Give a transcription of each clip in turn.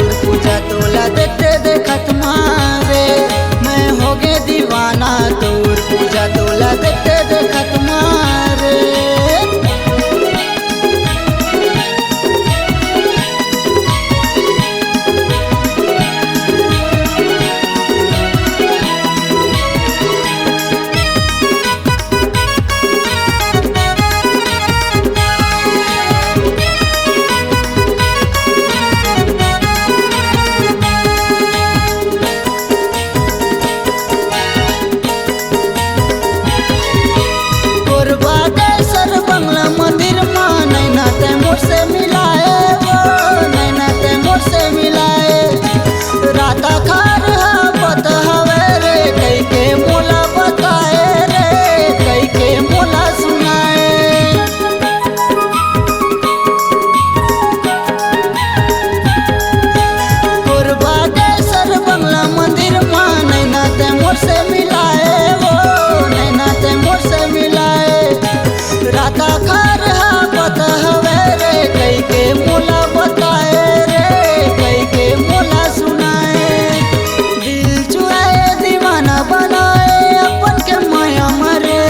तोर पूजा तोला देखते देखत मारे मैं हो गे दीवाना तोर पूजा तोला देखते देखत मारे। मंदिर माँ नैना ते मोर से मिलाए वो नैना ते मोर से मिलाए राता खार पत हवे रे कई के मोला बताए रे कई के मोला सुनाए। कोरबा के सर बंगला मंदिर माँ नैना ते मोर से मिलाए वो नैना ते मोर से मिलाए राता खार पत हवे रे कई के मोला बताए रे कई के मोला सुनाए। दिल चुराए दीवाना बनाए अपन के माया मरे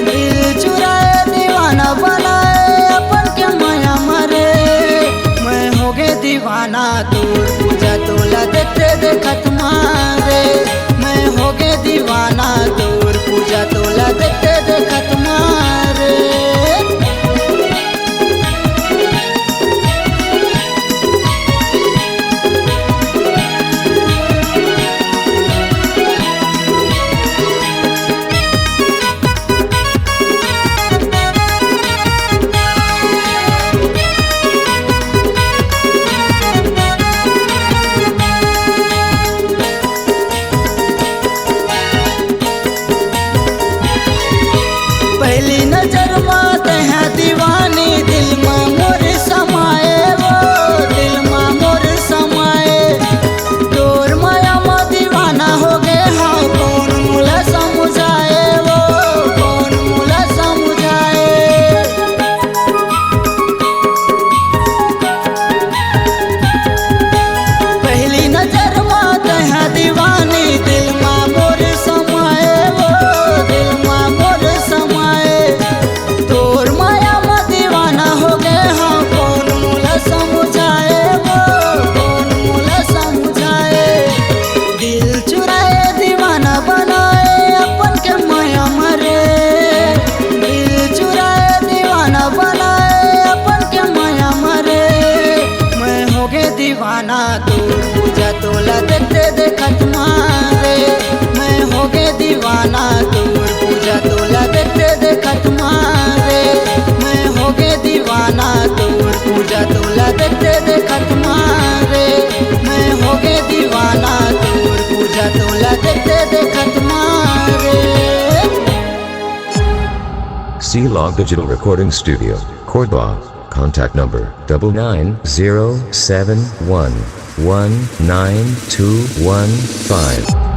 दिल चुराए दीवाना बनाए अपन के माया मरे मैं हो गे दीवाना तोर पूजा तोला देखते देखत मारे मैं हो गे दीवाना तोर पूजा तोला देखते देखत मारे। पहली नजर में तहाँ दीवानी दिल में मोर समाए वो दिल में मोर समाए तोर माया में दीवाना हो गए हाँ कौन मुला समझाए वो कौन मुला समझाए। पहली नजर में तहाँ दीवानी दिल में मोर समाए वो दिल में मोर समाए तोर माया में दीवाना हो गए हाँ कौन मुला समझाए वो कौन मुला समझाए। दिल चुराए दीवाना बनाए अपन के माया मरे दिल चुराए दीवाना बनाए अपन के माया मरे मैं हो गे दीवाना तोर पूजा तोला देखते देखत मारे मैं हो गे दीवाना तोर पूजा तोला देखते देखत मारे मैं हो गे दीवाना तोर पूजा तोला देखते देखत मारे मैं हो गे दीवाना तोर पूजा तोला देखते देखत मारे। C-Log Digital Recording Studio, Cordoba. Contact number 99071192115.